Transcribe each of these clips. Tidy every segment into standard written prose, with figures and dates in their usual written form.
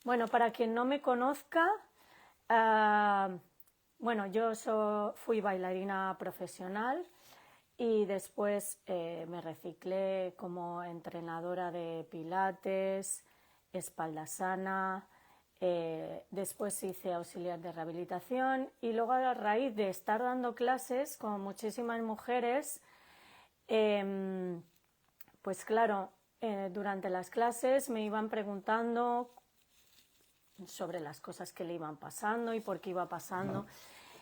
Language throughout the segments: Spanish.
Bueno, para quien no me conozca, bueno, fui bailarina profesional y después me reciclé como entrenadora de pilates, espalda sana, después hice auxiliar de rehabilitación y luego a raíz de estar dando clases con muchísimas mujeres, pues claro, durante las clases me iban preguntando sobre las cosas que le iban pasando y por qué iba pasando.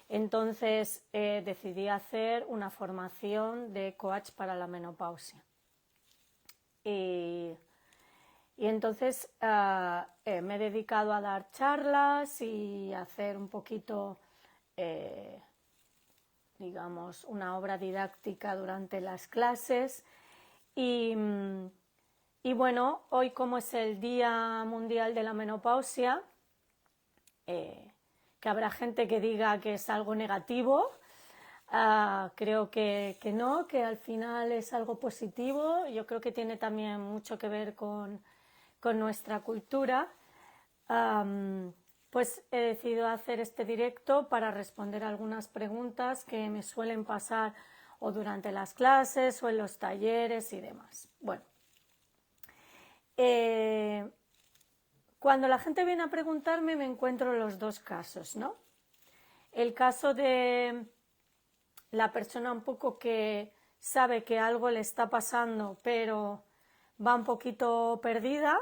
Entonces decidí hacer una formación de coach para la menopausia. Y entonces me he dedicado a dar charlas y a hacer un poquito, digamos, una obra didáctica durante las clases. Y bueno, hoy como es el Día Mundial de la Menopausia, que habrá gente que diga que es algo negativo, creo que no, que al final es algo positivo. Yo creo que tiene también mucho que ver con nuestra cultura. Pues he decidido hacer este directo para responder algunas preguntas que me suelen pasar o durante las clases o en los talleres y demás. Bueno, cuando la gente viene a preguntarme me encuentro los dos casos, ¿no? El caso de la persona un poco que sabe que algo le está pasando pero va un poquito perdida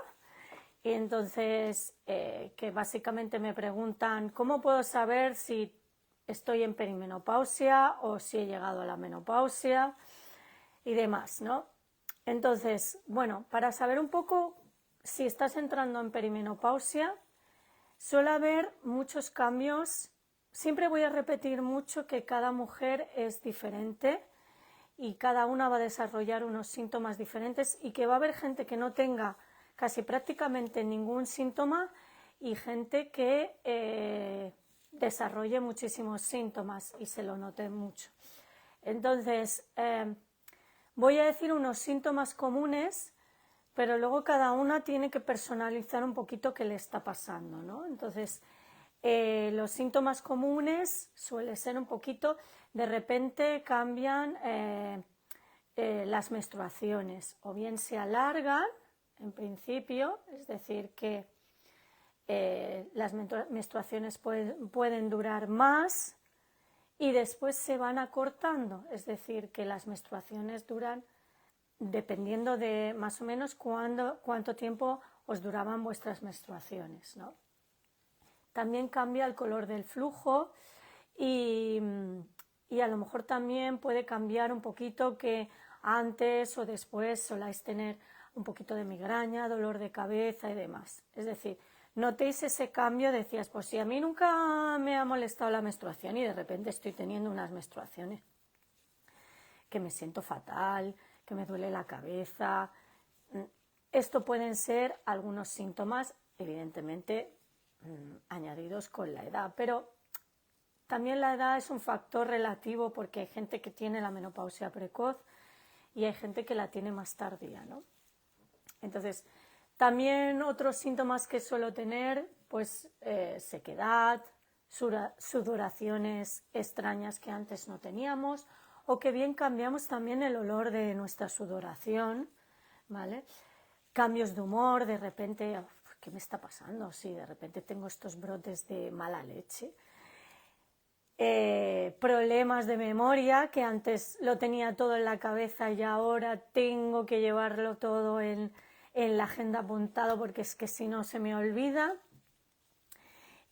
y entonces que básicamente me preguntan ¿cómo puedo saber si estoy en perimenopausia o si he llegado a la menopausia y demás, ¿no? Entonces, bueno, para saber un poco si estás entrando en perimenopausia, suele haber muchos cambios. Siempre voy a repetir mucho que cada mujer es diferente y cada una va a desarrollar unos síntomas diferentes y que va a haber gente que no tenga casi prácticamente ningún síntoma y gente que desarrolle muchísimos síntomas y se lo note mucho. Entonces, voy a decir unos síntomas comunes, pero luego cada una tiene que personalizar un poquito qué le está pasando, ¿no? Entonces, los síntomas comunes suele ser un poquito, de repente cambian las menstruaciones, o bien se alargan, en principio, es decir, que las menstruaciones pueden durar más y después se van acortando, es decir, que las menstruaciones duran dependiendo de más o menos cuánto tiempo os duraban vuestras menstruaciones, ¿no? También cambia el color del flujo y a lo mejor también puede cambiar un poquito que antes o después soláis tener un poquito de migraña, dolor de cabeza y demás. Es decir, notéis ese cambio, decías, pues si a mí nunca me ha molestado la menstruación y de repente estoy teniendo unas menstruaciones que me siento fatal, que me duele la cabeza. Esto pueden ser algunos síntomas, evidentemente, añadidos con la edad, pero también la edad es un factor relativo porque hay gente que tiene la menopausia precoz y hay gente que la tiene más tardía, ¿no? Entonces, también otros síntomas que suelo tener, pues sequedad, sudoraciones extrañas que antes no teníamos, o que bien cambiamos también el olor de nuestra sudoración, ¿vale? Cambios de humor, de repente, ¿qué me está pasando? Sí, de repente tengo estos brotes de mala leche. Problemas de memoria, que antes lo tenía todo en la cabeza y ahora tengo que llevarlo todo en la agenda apuntado porque es que si no se me olvida.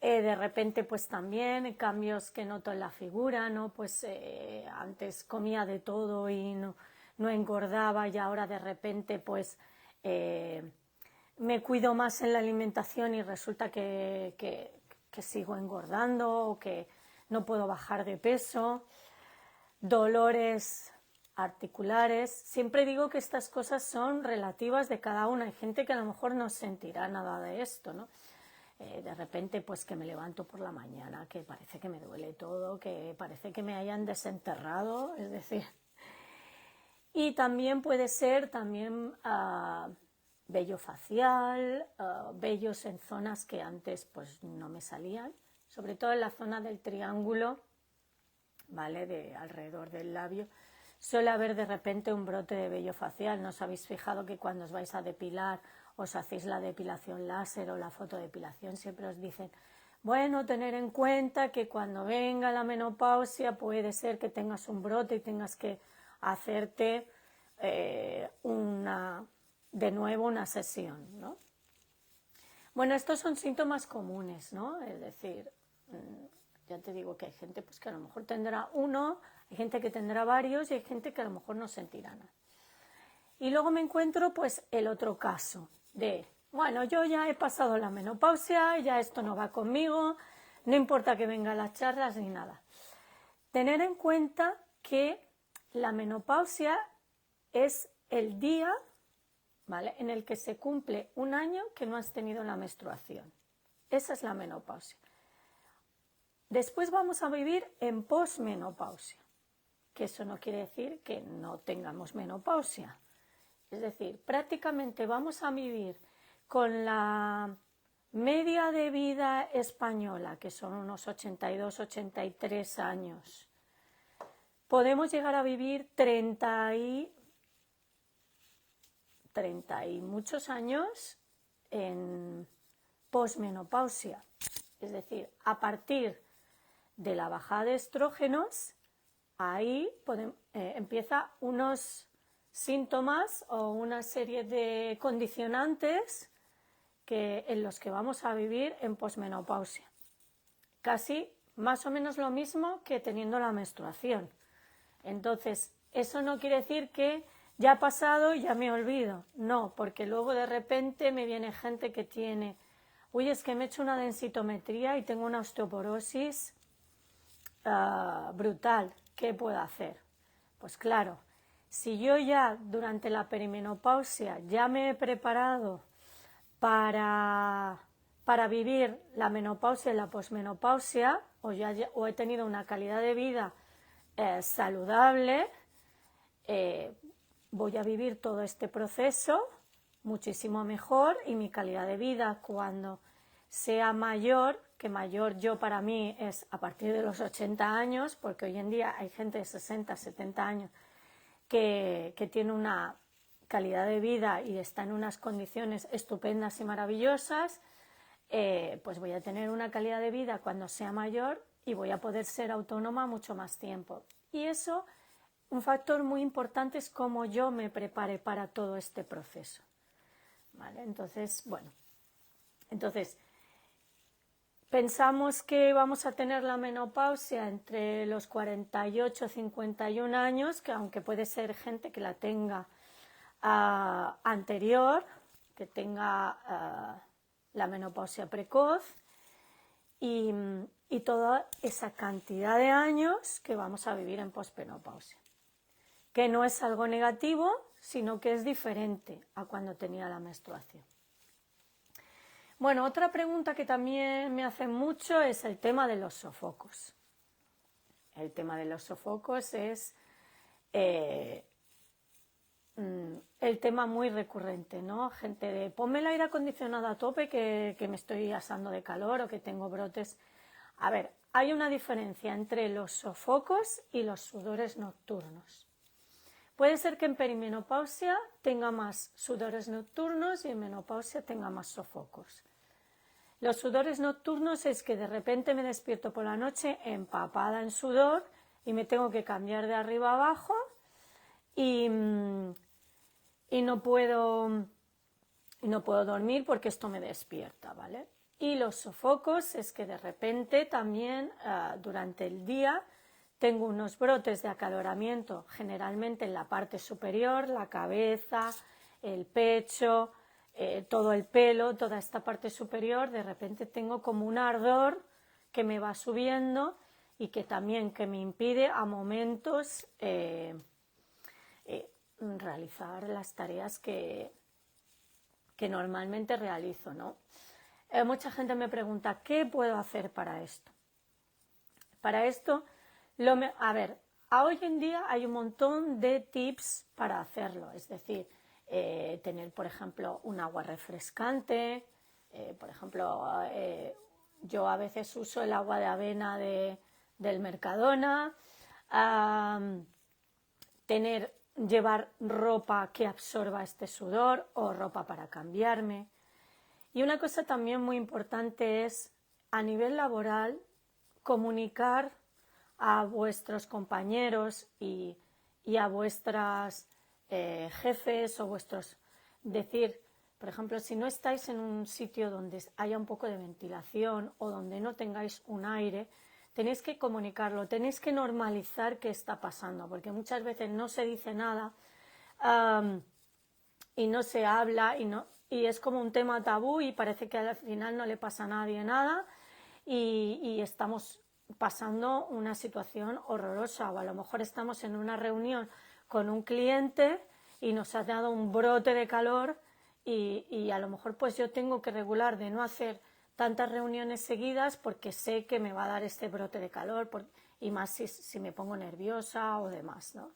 De repente pues también cambios que noto en la figura, ¿no? Pues antes comía de todo y no engordaba y ahora de repente pues me cuido más en la alimentación y resulta que sigo engordando o que no puedo bajar de peso, dolores articulares. Siempre digo que estas cosas son relativas de cada una. Hay gente que a lo mejor no sentirá nada de esto, ¿no? De repente pues que me levanto por la mañana, que parece que me duele todo, que parece que me hayan desenterrado, es decir. Y también puede ser vello facial, vellos en zonas que antes pues no me salían, sobre todo en la zona del triángulo, ¿vale? De alrededor del labio, suele haber de repente un brote de vello facial. ¿No os habéis fijado que cuando os vais a depilar, os hacéis la depilación láser o la fotodepilación, siempre os dicen, bueno, tener en cuenta que cuando venga la menopausia puede ser que tengas un brote y tengas que hacerte de nuevo una sesión, ¿no? Bueno, estos son síntomas comunes, ¿no? Es decir, ya te digo que hay gente pues, que a lo mejor tendrá uno, hay gente que tendrá varios y hay gente que a lo mejor no sentirá nada. Y luego me encuentro pues el otro caso de, bueno, yo ya he pasado la menopausia, ya esto no va conmigo, no importa que vengan las charlas ni nada. Tener en cuenta que la menopausia es el día, ¿vale?, en el que se cumple un año que no has tenido la menstruación. Esa es la menopausia. Después vamos a vivir en posmenopausia, que eso no quiere decir que no tengamos menopausia. Es decir, prácticamente vamos a vivir con la media de vida española, que son unos 82, 83 años. Podemos llegar a vivir 30 y muchos años en posmenopausia. Es decir, a partir de la bajada de estrógenos, ahí empieza unos síntomas o una serie de condicionantes en los que vamos a vivir en posmenopausia. Casi más o menos lo mismo que teniendo la menstruación. Entonces, eso no quiere decir que ya ha pasado y ya me olvido. No, porque luego de repente me viene gente que tiene, uy, es que me he hecho una densitometría y tengo una osteoporosis brutal. ¿Qué puedo hacer? Pues claro, si yo ya durante la perimenopausia ya me he preparado para vivir la menopausia y la posmenopausia, o he tenido una calidad de vida saludable, voy a vivir todo este proceso muchísimo mejor y mi calidad de vida cuando sea mayor, que mayor yo para mí es a partir de los 80 años, porque hoy en día hay gente de 60, 70 años que tiene una calidad de vida y está en unas condiciones estupendas y maravillosas, pues voy a tener una calidad de vida cuando sea mayor y voy a poder ser autónoma mucho más tiempo. Y eso, un factor muy importante es cómo yo me prepare para todo este proceso. ¿Vale? Entonces, bueno, pensamos que vamos a tener la menopausia entre los 48 y 51 años, que aunque puede ser gente que la tenga anterior, que tenga la menopausia precoz, y toda esa cantidad de años que vamos a vivir en posmenopausia, que no es algo negativo, sino que es diferente a cuando tenía la menstruación. Bueno, otra pregunta que también me hacen mucho es el tema de los sofocos. El tema de los sofocos es el tema muy recurrente, ¿no? Gente de, ponme el aire acondicionado a tope que me estoy asando de calor o que tengo brotes. A ver, hay una diferencia entre los sofocos y los sudores nocturnos. Puede ser que en perimenopausia tenga más sudores nocturnos y en menopausia tenga más sofocos. Los sudores nocturnos es que de repente me despierto por la noche empapada en sudor y me tengo que cambiar de arriba a abajo y no puedo dormir porque esto me despierta, ¿vale? Y los sofocos es que de repente también durante el día tengo unos brotes de acaloramiento, generalmente en la parte superior, la cabeza, el pecho, todo el pelo, toda esta parte superior, de repente tengo como un ardor que me va subiendo y que también que me impide a momentos realizar las tareas que normalmente realizo, ¿no? Mucha gente me pregunta, ¿qué puedo hacer para esto? Para esto, hoy en día hay un montón de tips para hacerlo, es decir, tener, por ejemplo, un agua refrescante. Por ejemplo, yo a veces uso el agua de avena del Mercadona. Llevar ropa que absorba este sudor o ropa para cambiarme. Y una cosa también muy importante es, a nivel laboral, comunicar a vuestros compañeros y a vuestras jefes o decir, por ejemplo, si no estáis en un sitio donde haya un poco de ventilación o donde no tengáis un aire, tenéis que comunicarlo, tenéis que normalizar qué está pasando, porque muchas veces no se dice nada y no se habla y es como un tema tabú y parece que al final no le pasa a nadie nada y estamos pasando una situación horrorosa, o a lo mejor estamos en una reunión con un cliente y nos ha dado un brote de calor y a lo mejor pues yo tengo que regular de no hacer tantas reuniones seguidas porque sé que me va a dar este brote de calor y más si me pongo nerviosa o demás, ¿no?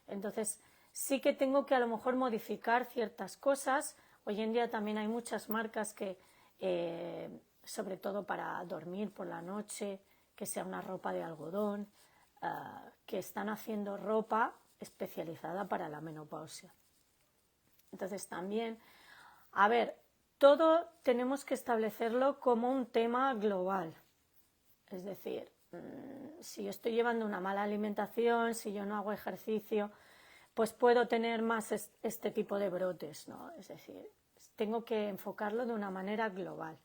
Entonces sí que tengo que a lo mejor modificar ciertas cosas. Hoy en día también hay muchas marcas que sobre todo para dormir por la noche, que sea una ropa de algodón, que están haciendo ropa especializada para la menopausia. Entonces también, a ver, todo tenemos que establecerlo como un tema global. Es decir, si yo estoy llevando una mala alimentación, si yo no hago ejercicio, pues puedo tener más este tipo de brotes, ¿no? Es decir, tengo que enfocarlo de una manera global.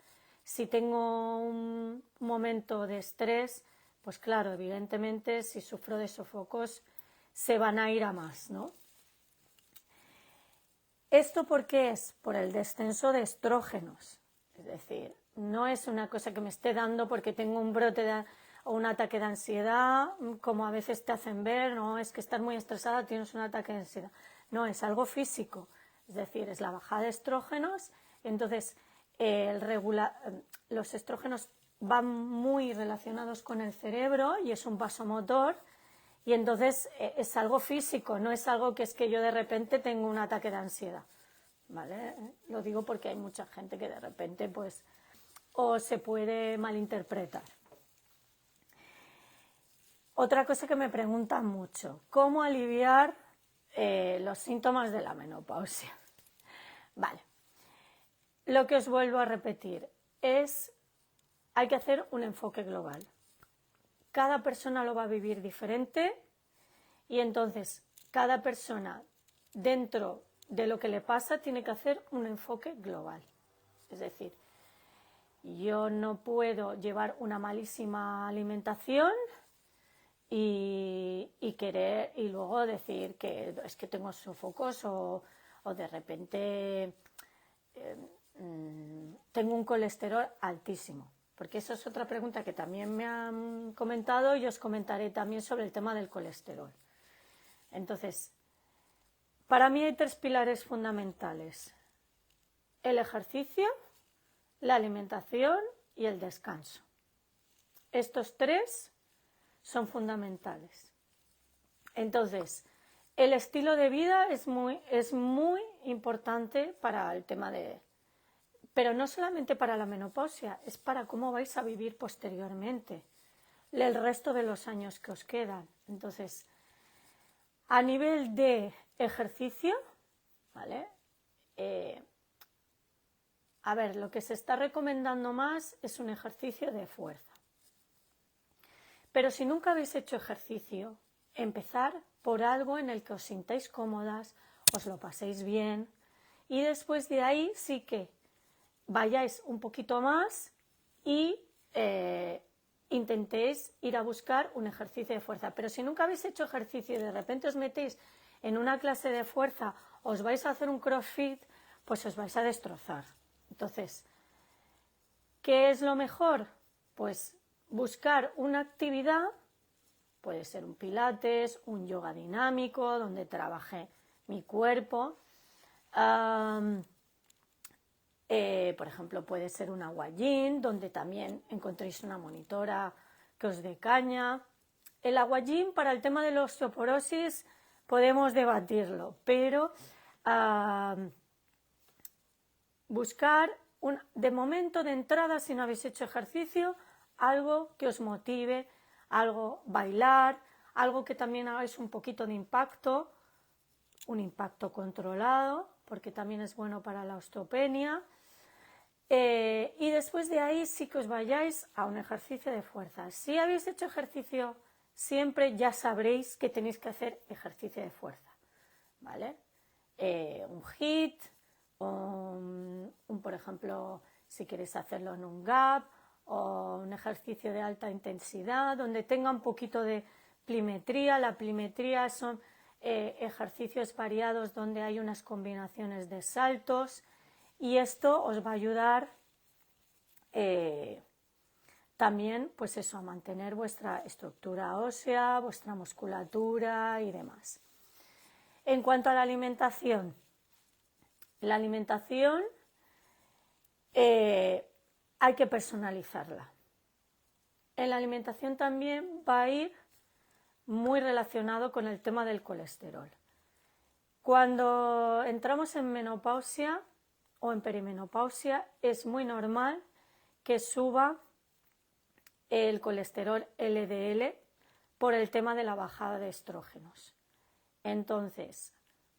Si tengo un momento de estrés, pues claro, evidentemente si sufro de sofocos se van a ir a más, ¿no? ¿Esto por qué es? Por el descenso de estrógenos. Es decir, no es una cosa que me esté dando porque tengo un brote o un ataque de ansiedad, como a veces te hacen ver, no es que estás muy estresada, tienes un ataque de ansiedad. No, es algo físico. Es decir, es la bajada de estrógenos. Entonces, los estrógenos van muy relacionados con el cerebro y es un vasomotor. Y entonces es algo físico, no es algo que es que yo de repente tengo un ataque de ansiedad, ¿vale? Lo digo porque hay mucha gente que de repente pues o se puede malinterpretar. Otra cosa que me preguntan mucho, ¿cómo aliviar los síntomas de la menopausia? Vale, lo que os vuelvo a repetir es, hay que hacer un enfoque global. Cada persona lo va a vivir diferente y entonces cada persona dentro de lo que le pasa tiene que hacer un enfoque global. Es decir, yo no puedo llevar una malísima alimentación y querer y luego decir que es que tengo sofocos o de repente tengo un colesterol altísimo. Porque esa es otra pregunta que también me han comentado y os comentaré también sobre el tema del colesterol. Entonces, para mí hay 3 pilares fundamentales: el ejercicio, la alimentación y el descanso. Estos 3 son fundamentales. Entonces, el estilo de vida es muy importante para el tema pero no solamente para la menopausia, es para cómo vais a vivir posteriormente, el resto de los años que os quedan. Entonces, a nivel de ejercicio, ¿vale? A ver, lo que se está recomendando más es un ejercicio de fuerza. Pero si nunca habéis hecho ejercicio, empezar por algo en el que os sintáis cómodas, os lo paséis bien y después de ahí sí que vayáis un poquito más y intentéis ir a buscar un ejercicio de fuerza. Pero si nunca habéis hecho ejercicio y de repente os metéis en una clase de fuerza, os vais a hacer un crossfit, pues os vais a destrozar. Entonces, ¿qué es lo mejor? Pues buscar una actividad, puede ser un pilates, un yoga dinámico, donde trabaje mi cuerpo. Por ejemplo, puede ser un aguayín, donde también encontréis una monitora que os dé caña. El aguayín para el tema de la osteoporosis podemos debatirlo, pero buscar, de momento, de entrada, si no habéis hecho ejercicio, algo que os motive, algo bailar, algo que también hagáis un poquito de impacto, un impacto controlado, porque también es bueno para la osteopenia. Y después de ahí sí que os vayáis a un ejercicio de fuerza. Si habéis hecho ejercicio siempre, ya sabréis que tenéis que hacer ejercicio de fuerza, ¿vale? Un HIIT, por ejemplo, si queréis hacerlo en un gap, o un ejercicio de alta intensidad, donde tenga un poquito de pliometría. La pliometría son ejercicios variados donde hay unas combinaciones de saltos, y esto os va a ayudar también, pues eso, a mantener vuestra estructura ósea, vuestra musculatura y demás. En cuanto a la alimentación hay que personalizarla. En la alimentación también va a ir muy relacionado con el tema del colesterol. Cuando entramos en menopausia o en perimenopausia, es muy normal que suba el colesterol LDL por el tema de la bajada de estrógenos. Entonces,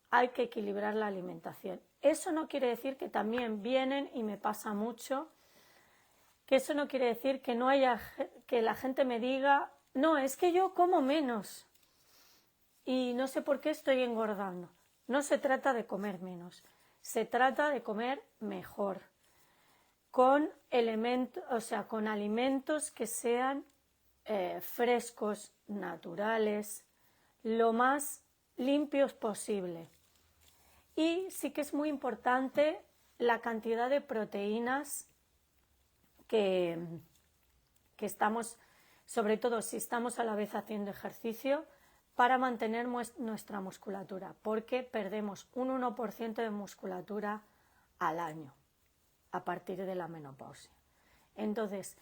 hay que equilibrar la alimentación. Eso no quiere decir que también vienen, y me pasa mucho, que eso no quiere decir que no haya, que la gente me diga, no, es que yo como menos y no sé por qué estoy engordando. No se trata de comer menos, se trata de comer mejor, con con alimentos que sean frescos, naturales, lo más limpios posible. Y sí que es muy importante la cantidad de proteínas que estamos, sobre todo si estamos a la vez haciendo ejercicio, para mantener nuestra musculatura, porque perdemos un 1% de musculatura al año a partir de la menopausia. Entonces,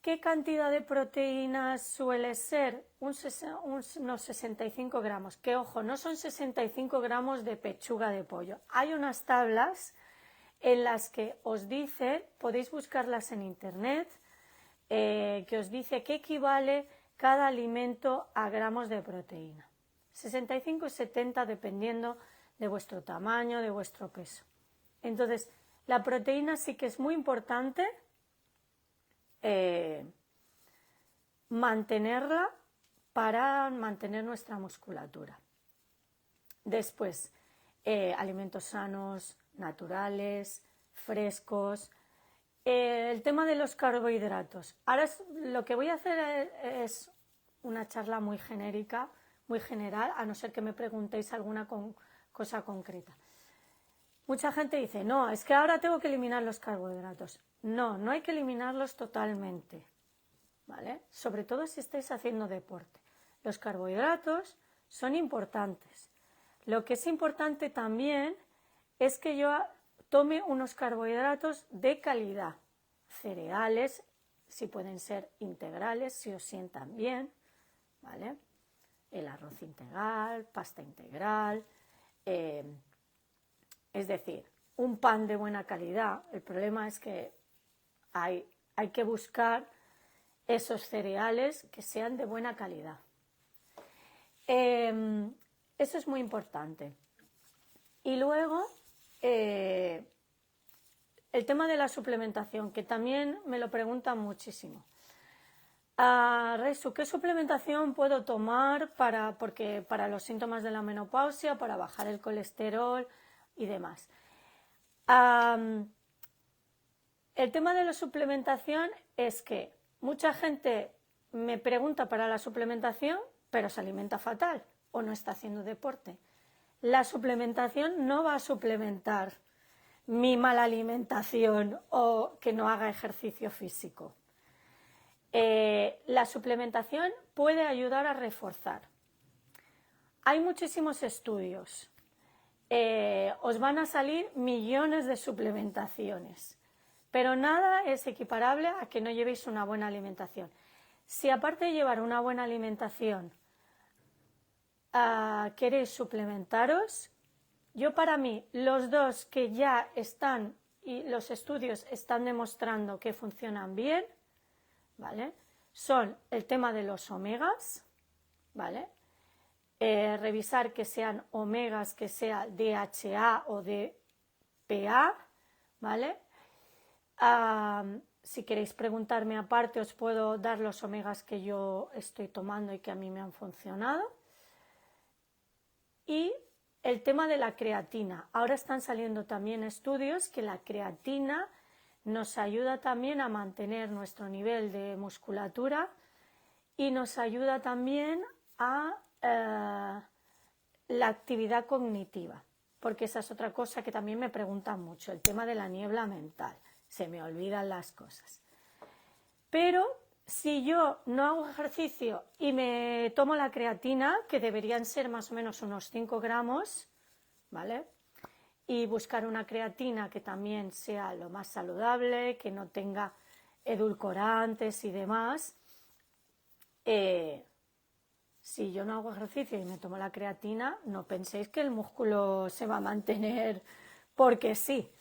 ¿qué cantidad de proteínas suele ser? Unos 65 gramos, que ojo, no son 65 gramos de pechuga de pollo. Hay unas tablas en las que os dice, podéis buscarlas en internet, que os dice qué equivale cada alimento a gramos de proteína. 65 y 70 dependiendo de vuestro tamaño, de vuestro peso. Entonces, la proteína sí que es muy importante mantenerla para mantener nuestra musculatura. Después, alimentos sanos, naturales, frescos. El tema de los carbohidratos. Ahora lo que voy a hacer es una charla muy genérica, muy general, a no ser que me preguntéis alguna cosa concreta. Mucha gente dice, no, es que ahora tengo que eliminar los carbohidratos. No, no hay que eliminarlos totalmente, ¿vale? Sobre todo si estáis haciendo deporte. Los carbohidratos son importantes. Lo que es importante también es que yo tome unos carbohidratos de calidad, cereales, si pueden ser integrales, si os sientan bien, ¿vale? El arroz integral, pasta integral, es decir, un pan de buena calidad. El problema es que hay que buscar esos cereales que sean de buena calidad. Eso es muy importante. Y luego, el tema de la suplementación, que también me lo preguntan muchísimo. Resu, ¿qué suplementación puedo tomar para los síntomas de la menopausia, para bajar el colesterol y demás? El tema de la suplementación es que mucha gente me pregunta para la suplementación, pero se alimenta fatal o no está haciendo deporte. La suplementación no va a suplementar mi mala alimentación o que no haga ejercicio físico. La suplementación puede ayudar a reforzar. Hay muchísimos estudios. Os van a salir millones de suplementaciones, pero nada es equiparable a que no llevéis una buena alimentación. Si aparte de llevar una buena alimentación, queréis suplementaros, Yo para mí, los dos que ya están y los estudios están demostrando que funcionan bien, ¿vale? Son el tema de los omegas, ¿vale? Revisar que sean omegas, que sea DHA o DPA, ¿vale? Si queréis preguntarme aparte, os puedo dar los omegas que yo estoy tomando y que a mí me han funcionado. Y el tema de la creatina. Ahora están saliendo también estudios que la creatina nos ayuda también a mantener nuestro nivel de musculatura y nos ayuda también a la actividad cognitiva, porque esa es otra cosa que también me preguntan mucho, el tema de la niebla mental. Se me olvidan las cosas. Pero si yo no hago ejercicio y me tomo la creatina, que deberían ser más o menos unos 5 gramos, ¿vale? Y buscar una creatina que también sea lo más saludable, que no tenga edulcorantes y demás. Si yo no hago ejercicio y me tomo la creatina, no penséis que el músculo se va a mantener porque sí.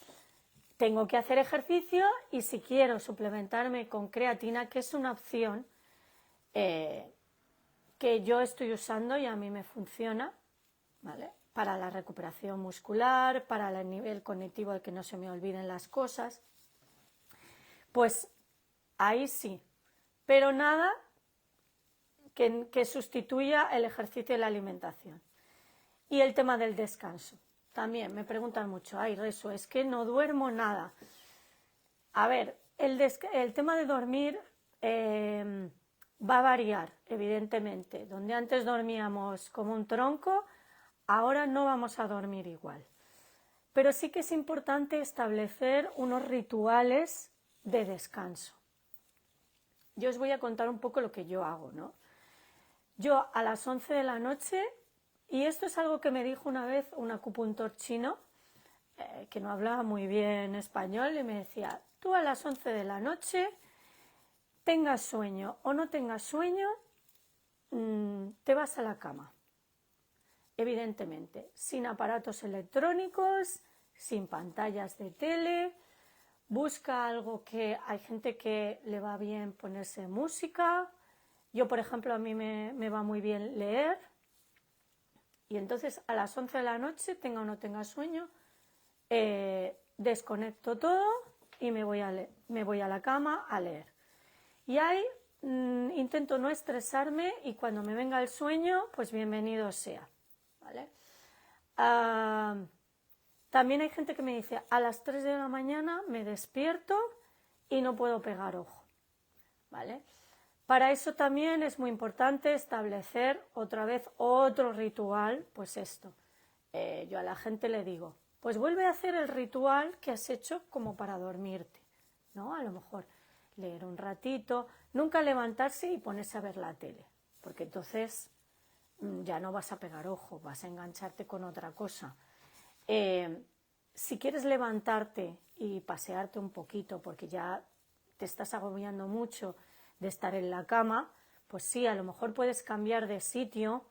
Tengo que hacer ejercicio y si quiero suplementarme con creatina, que es una opción que yo estoy usando y a mí me funciona, ¿vale? Para la recuperación muscular, para el nivel cognitivo de que no se me olviden las cosas, pues ahí sí, pero nada que sustituya el ejercicio y la alimentación. Y el tema del descanso. También me preguntan mucho, ay Resu, es que no duermo nada. A ver, el tema de dormir va a variar, evidentemente. Donde antes dormíamos como un tronco, ahora no vamos a dormir igual. Pero sí que es importante establecer unos rituales de descanso. Yo os voy a contar un poco lo que yo hago, ¿no? Yo a las 11 de la noche, y esto es algo que me dijo una vez un acupuntor chino, que no hablaba muy bien español, y me decía, tú a las 11 de la noche, tengas sueño o no tengas sueño, te vas a la cama. Evidentemente, sin aparatos electrónicos, sin pantallas de tele, busca algo que hay gente que le va bien ponerse música. Yo, por ejemplo, a mí me va muy bien leer. Y entonces a las 11 de la noche, tenga o no tenga sueño, desconecto todo y me voy a la cama a leer. Y ahí intento no estresarme y cuando me venga el sueño, pues bienvenido sea. ¿Vale? También hay gente que me dice, a las 3 de la mañana me despierto y no puedo pegar ojo. ¿Vale? Para eso también es muy importante establecer otra vez otro ritual, pues esto. Yo a la gente le digo, pues vuelve a hacer el ritual que has hecho como para dormirte, ¿no? A lo mejor leer un ratito, nunca levantarse y ponerse a ver la tele, porque entonces ya no vas a pegar ojo, vas a engancharte con otra cosa. Si quieres levantarte y pasearte un poquito, porque ya te estás agobiando mucho de estar en la cama, pues sí, a lo mejor puedes cambiar de sitio,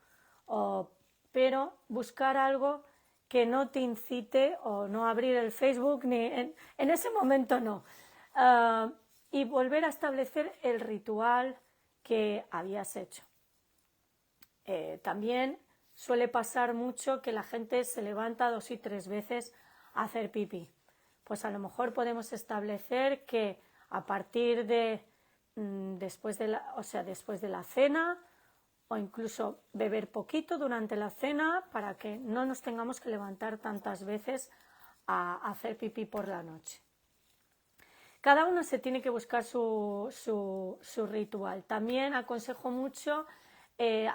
pero buscar algo que no te incite o no abrir el Facebook, ni en ese momento no. Y volver a establecer el ritual que habías hecho. También suele pasar mucho que la gente se levanta 2 y 3 veces a hacer pipí. Pues a lo mejor podemos establecer que a partir de después de la cena o incluso beber poquito durante la cena para que no nos tengamos que levantar tantas veces a hacer pipí por la noche. Cada uno se tiene que buscar su ritual. También aconsejo mucho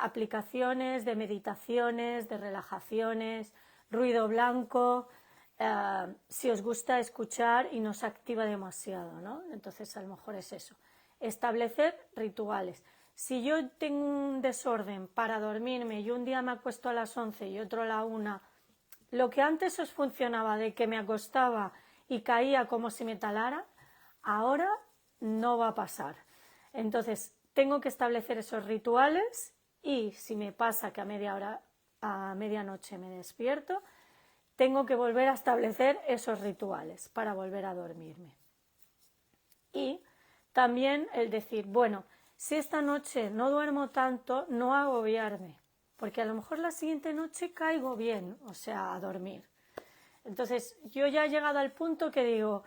aplicaciones de meditaciones, de relajaciones, ruido blanco, si os gusta escuchar y no os activa demasiado, ¿no? Entonces a lo mejor es eso. Establecer rituales. Si yo tengo un desorden para dormirme y un día me acuesto a las 11 y otro a la 1, lo que antes os funcionaba de que me acostaba y caía como si me talara, ahora no va a pasar. Entonces tengo que establecer esos rituales y si me pasa que a medianoche me despierto, tengo que volver a establecer esos rituales para volver a dormirme. Y también el decir, bueno, si esta noche no duermo tanto, no agobiarme, porque a lo mejor la siguiente noche caigo bien, o sea, a dormir. Entonces, yo ya he llegado al punto que digo,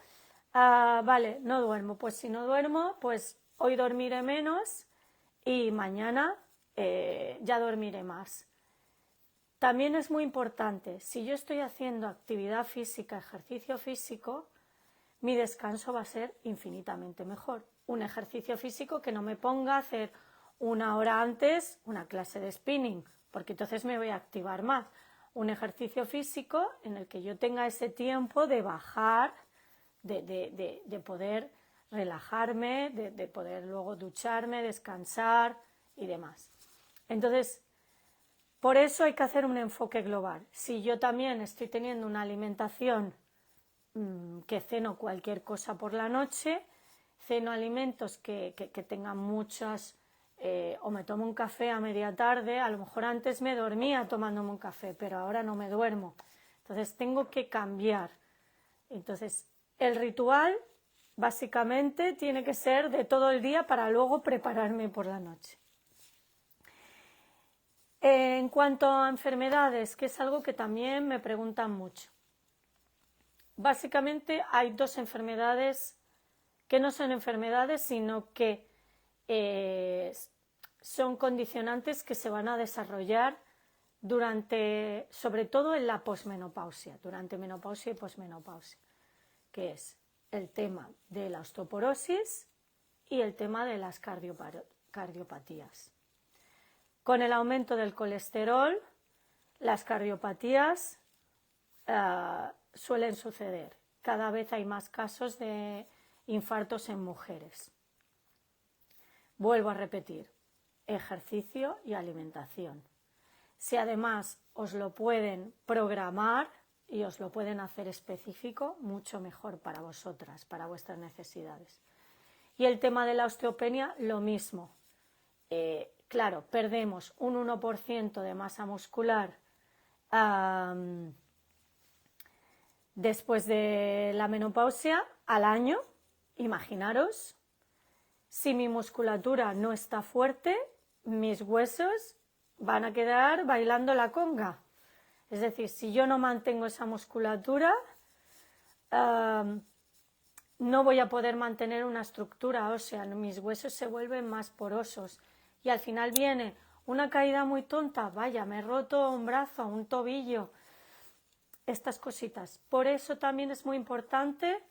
vale, no duermo, pues si no duermo, pues hoy dormiré menos y mañana ya dormiré más. También es muy importante, si yo estoy haciendo actividad física, ejercicio físico, mi descanso va a ser infinitamente mejor. Un ejercicio físico que no me ponga a hacer una hora antes una clase de spinning, porque entonces me voy a activar más. Un ejercicio físico en el que yo tenga ese tiempo de bajar, de poder relajarme, de poder luego ducharme, descansar y demás. Entonces, por eso hay que hacer un enfoque global. Si yo también estoy teniendo una alimentación que ceno cualquier cosa por la noche, ceno alimentos que tengan muchas, o me tomo un café a media tarde, a lo mejor antes me dormía tomándome un café, pero ahora no me duermo. Entonces tengo que cambiar. Entonces el ritual básicamente tiene que ser de todo el día para luego prepararme por la noche. En cuanto a enfermedades, que es algo que también me preguntan mucho. Básicamente hay dos enfermedades que no son enfermedades, sino que son condicionantes que se van a desarrollar sobre todo en la posmenopausia, durante menopausia y posmenopausia, que es el tema de la osteoporosis y el tema de las cardiopatías. Con el aumento del colesterol, las cardiopatías suelen suceder. Cada vez hay más casos de infartos en mujeres. Vuelvo a repetir, ejercicio y alimentación. Si además os lo pueden programar y os lo pueden hacer específico, mucho mejor para vosotras, para vuestras necesidades. Y el tema de la osteopenia, lo mismo. Claro, perdemos un 1% de masa muscular después de la menopausia al año. Imaginaros, si mi musculatura no está fuerte, mis huesos van a quedar bailando la conga. Es decir, si yo no mantengo esa musculatura, no voy a poder mantener una estructura ósea, mis huesos se vuelven más porosos y al final viene una caída muy tonta, vaya, me he roto un brazo, un tobillo, estas cositas. Por eso también es muy importante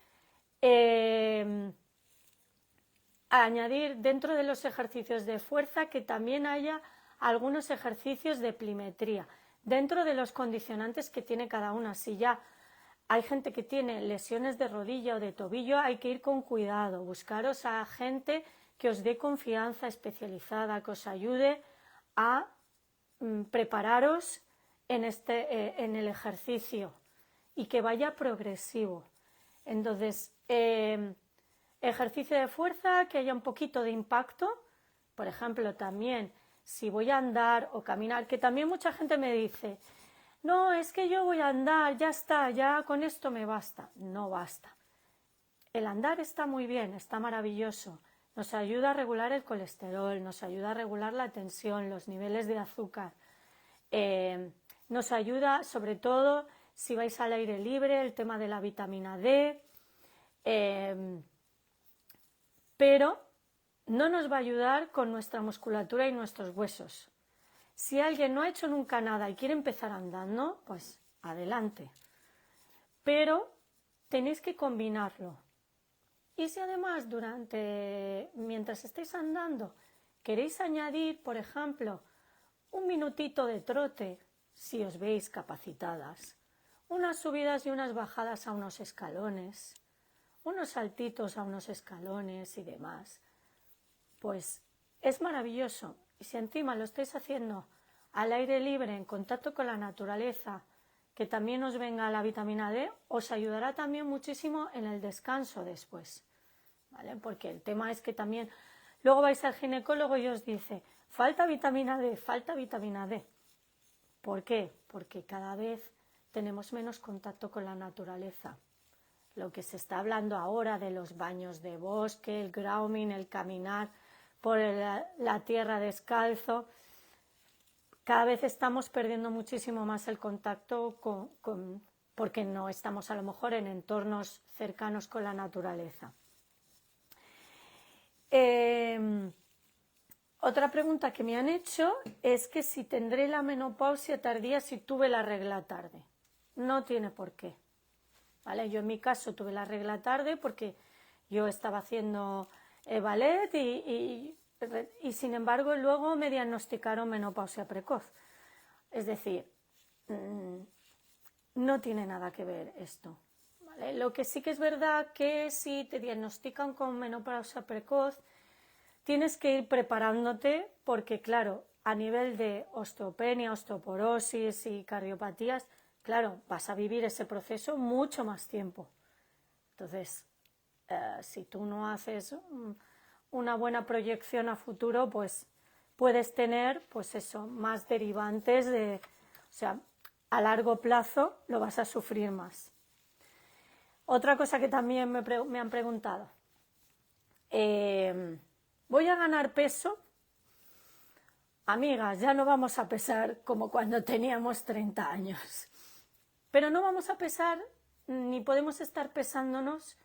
añadir dentro de los ejercicios de fuerza que también haya algunos ejercicios de pliometría, dentro de los condicionantes que tiene cada una. Si ya hay gente que tiene lesiones de rodilla o de tobillo, hay que ir con cuidado, buscaros a gente que os dé confianza especializada, que os ayude a prepararos en el ejercicio y que vaya progresivo. Entonces, ejercicio de fuerza, que haya un poquito de impacto, por ejemplo, también si voy a andar o caminar, que también mucha gente me dice, no, es que yo voy a andar, ya está, ya con esto me basta. No basta. El andar está muy bien, está maravilloso, nos ayuda a regular el colesterol, nos ayuda a regular la tensión, los niveles de azúcar, nos ayuda sobre todo si vais al aire libre, el tema de la vitamina D, pero no nos va a ayudar con nuestra musculatura y nuestros huesos. Si alguien no ha hecho nunca nada y quiere empezar andando, pues adelante. Pero tenéis que combinarlo. Y si además mientras estéis andando, queréis añadir, por ejemplo, un minutito de trote, si os veis capacitadas, unas subidas y unas bajadas a unos escalones, unos saltitos a unos escalones y demás, pues es maravilloso. Y si encima lo estáis haciendo al aire libre, en contacto con la naturaleza, que también os venga la vitamina D, os ayudará también muchísimo en el descanso después, ¿vale? Porque el tema es que también luego vais al ginecólogo y os dice, falta vitamina D, falta vitamina D. ¿Por qué? Porque cada vez tenemos menos contacto con la naturaleza. Lo que se está hablando ahora de los baños de bosque, el grooming, el caminar por la tierra descalzo, cada vez estamos perdiendo muchísimo más el contacto porque no estamos a lo mejor en entornos cercanos con la naturaleza. Otra pregunta que me han hecho es que si tendré la menopausia tardía si tuve la regla tarde. No tiene por qué. ¿Vale? Yo en mi caso tuve la regla tarde porque yo estaba haciendo ballet y sin embargo luego me diagnosticaron menopausia precoz. Es decir, no tiene nada que ver esto. ¿Vale? Lo que sí que es verdad que si te diagnostican con menopausia precoz, tienes que ir preparándote porque, claro, a nivel de osteopenia, osteoporosis y cardiopatías, claro, vas a vivir ese proceso mucho más tiempo. Entonces, si tú no haces una buena proyección a futuro, pues puedes tener, pues eso, más derivantes o sea, a largo plazo lo vas a sufrir más. Otra cosa que también me han preguntado, ¿voy a ganar peso? Amigas, ya no vamos a pesar como cuando teníamos 30 años. Pero no vamos a pesar, ni podemos estar pesándonos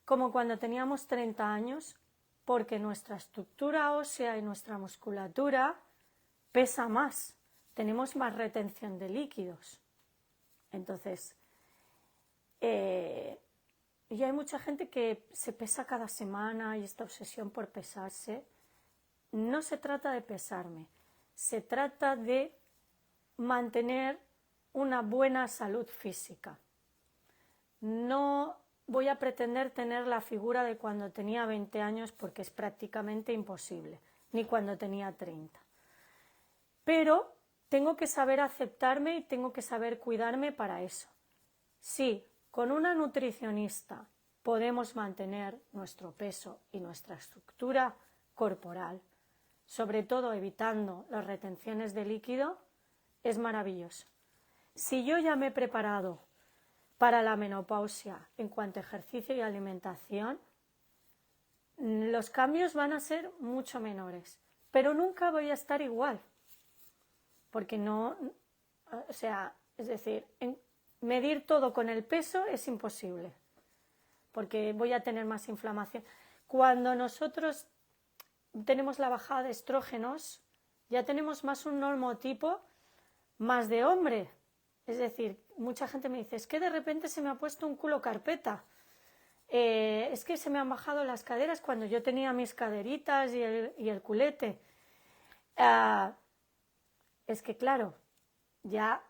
como cuando teníamos 30 años, porque nuestra estructura ósea y nuestra musculatura pesa más, tenemos más retención de líquidos. Entonces, y hay mucha gente que se pesa cada semana y esta obsesión por pesarse. No se trata de pesarme, se trata de mantener una buena salud física. No voy a pretender tener la figura de cuando tenía 20 años porque es prácticamente imposible, ni cuando tenía 30. Pero tengo que saber aceptarme y tengo que saber cuidarme para eso. Sí, con una nutricionista podemos mantener nuestro peso y nuestra estructura corporal, sobre todo evitando las retenciones de líquido, es maravilloso. Si yo ya me he preparado para la menopausia en cuanto a ejercicio y alimentación, los cambios van a ser mucho menores, pero nunca voy a estar igual, porque no, o sea, es decir, medir todo con el peso es imposible, porque voy a tener más inflamación. Cuando nosotros tenemos la bajada de estrógenos, ya tenemos más un normotipo más de hombre. Es decir, mucha gente me dice, es que de repente se me ha puesto un culo carpeta, es que se me han bajado las caderas cuando yo tenía mis caderitas y el culete. Es que claro, ya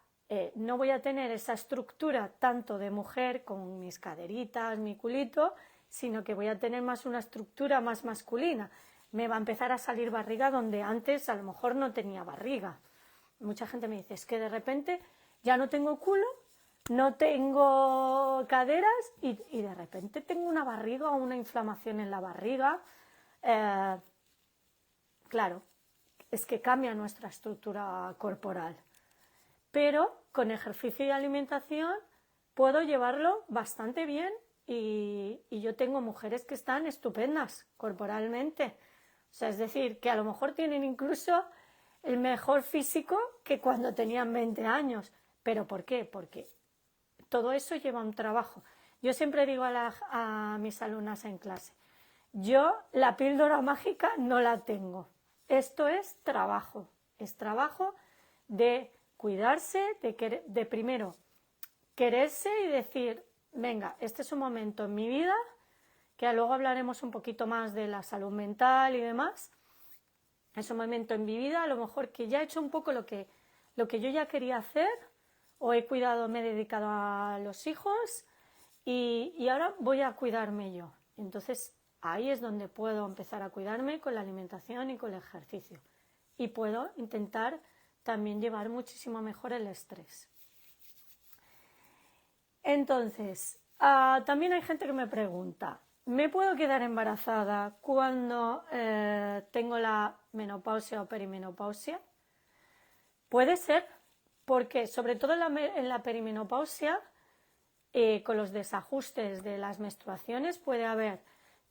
no voy a tener esa estructura tanto de mujer con mis caderitas, mi culito, sino que voy a tener más una estructura más masculina. Me va a empezar a salir barriga donde antes a lo mejor no tenía barriga. Mucha gente me dice, es que de repente ya no tengo culo, no tengo caderas y de repente tengo una barriga o una inflamación en la barriga. Claro, es que cambia nuestra estructura corporal. Pero con ejercicio y alimentación puedo llevarlo bastante bien y yo tengo mujeres que están estupendas corporalmente. O sea, es decir, que a lo mejor tienen incluso el mejor físico que cuando tenían 20 años. ¿Pero por qué? Porque todo eso lleva un trabajo. Yo siempre digo a mis alumnas en clase, yo la píldora mágica no la tengo. Esto es trabajo de cuidarse, de primero quererse y decir, venga, este es un momento en mi vida, que luego hablaremos un poquito más de la salud mental y demás. Es un momento en mi vida, a lo mejor que ya he hecho un poco lo que yo ya quería hacer, o he cuidado, me he dedicado a los hijos y ahora voy a cuidarme yo. Entonces ahí es donde puedo empezar a cuidarme con la alimentación y con el ejercicio. Y puedo intentar también llevar muchísimo mejor el estrés. Entonces, también hay gente que me pregunta, ¿me puedo quedar embarazada cuando tengo la menopausia o perimenopausia? Puede ser, porque sobre todo en la perimenopausia, con los desajustes de las menstruaciones, puede haber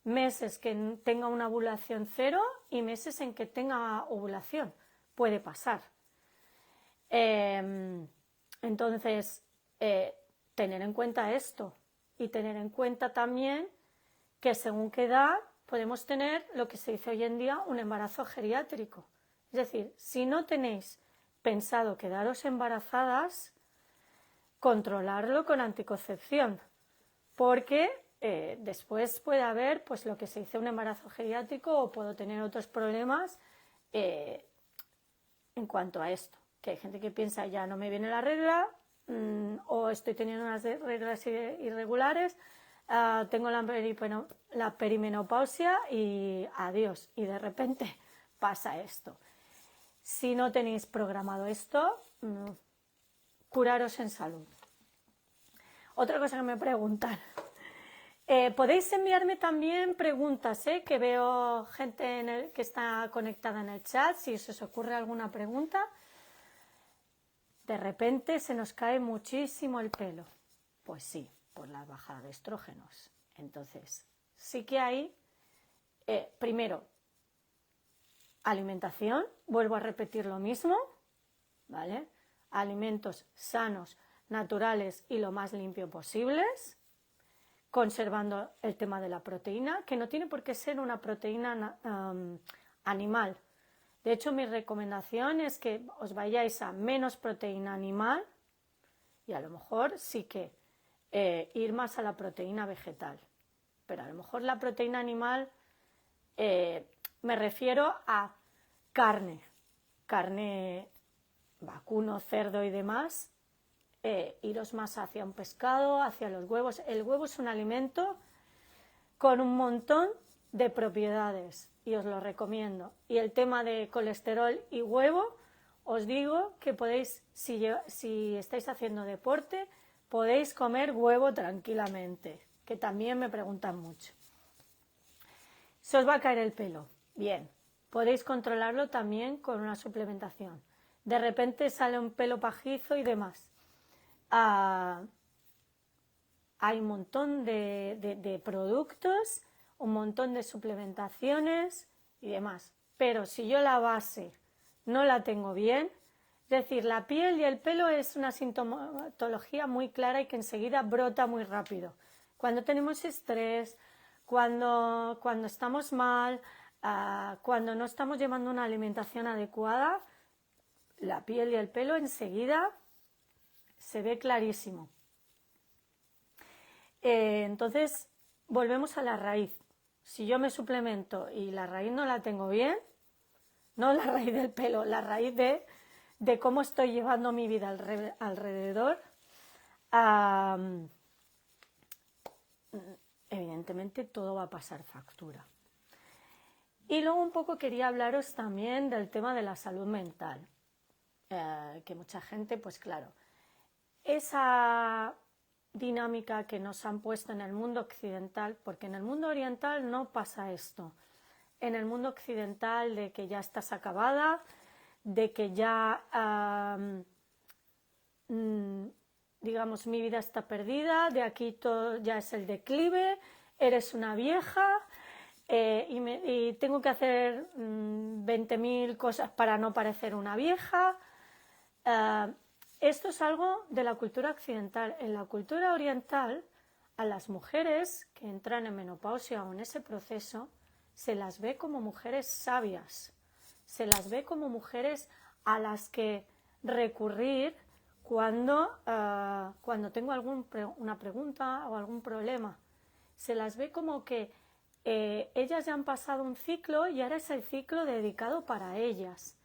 meses que tenga una ovulación cero y meses en que tenga ovulación. Puede pasar. Entonces, tener en cuenta esto y tener en cuenta también que según qué edad podemos tener lo que se dice hoy en día un embarazo geriátrico. Es decir, si no tenéis pensado quedaros embarazadas, controlarlo con anticoncepción, porque después puede haber pues lo que se dice un embarazo geriátrico o puedo tener otros problemas en cuanto a esto, que hay gente que piensa ya no me viene la regla o estoy teniendo unas reglas irregulares, tengo la perimenopausia y adiós, y de repente pasa esto. Si no tenéis programado esto, curaros en salud. Otra cosa que me preguntan, podéis enviarme también preguntas, que veo gente que está conectada en el chat, si os ocurre alguna pregunta. De repente se nos cae muchísimo el pelo. Pues sí, por la bajada de estrógenos. Entonces, sí que hay, primero, alimentación, vuelvo a repetir lo mismo, ¿vale? Alimentos sanos, naturales y lo más limpio posibles, conservando el tema de la proteína, que no tiene por qué ser una proteína animal. De hecho, mi recomendación es que os vayáis a menos proteína animal y a lo mejor sí que ir más a la proteína vegetal. Pero a lo mejor la proteína animal me refiero a carne vacuno, cerdo y demás, iros más hacia un pescado, hacia los huevos. El huevo es un alimento con un montón de propiedades y os lo recomiendo. Y el tema de colesterol y huevo, os digo que podéis, si estáis haciendo deporte, podéis comer huevo tranquilamente, que también me preguntan mucho. Se os va a caer el pelo, bien, podéis controlarlo también con una suplementación. De repente sale un pelo pajizo y demás. Hay un montón de productos, un montón de suplementaciones y demás. Pero si yo la base no la tengo bien, es decir, la piel y el pelo es una sintomatología muy clara y que enseguida brota muy rápido. Cuando tenemos estrés, cuando estamos mal, cuando no estamos llevando una alimentación adecuada, la piel y el pelo enseguida se ve clarísimo. Entonces, volvemos a la raíz. Si yo me suplemento y la raíz no la tengo bien, no la raíz del pelo, la raíz de cómo estoy llevando mi vida alrededor, evidentemente todo va a pasar factura. Y luego un poco quería hablaros también del tema de la salud mental, que mucha gente, pues claro, esa dinámica que nos han puesto en el mundo occidental, porque en el mundo oriental no pasa esto. En el mundo occidental de que ya estás acabada, de que ya, digamos, mi vida está perdida, de aquí todo ya es el declive, eres una vieja y tengo que hacer 20.000 cosas para no parecer una vieja. Esto es algo de la cultura occidental. En la cultura oriental, a las mujeres que entran en menopausia o en ese proceso, se las ve como mujeres sabias, se las ve como mujeres a las que recurrir cuando tengo una pregunta o algún problema. Se las ve como que ellas ya han pasado un ciclo y ahora es el ciclo dedicado para ellas,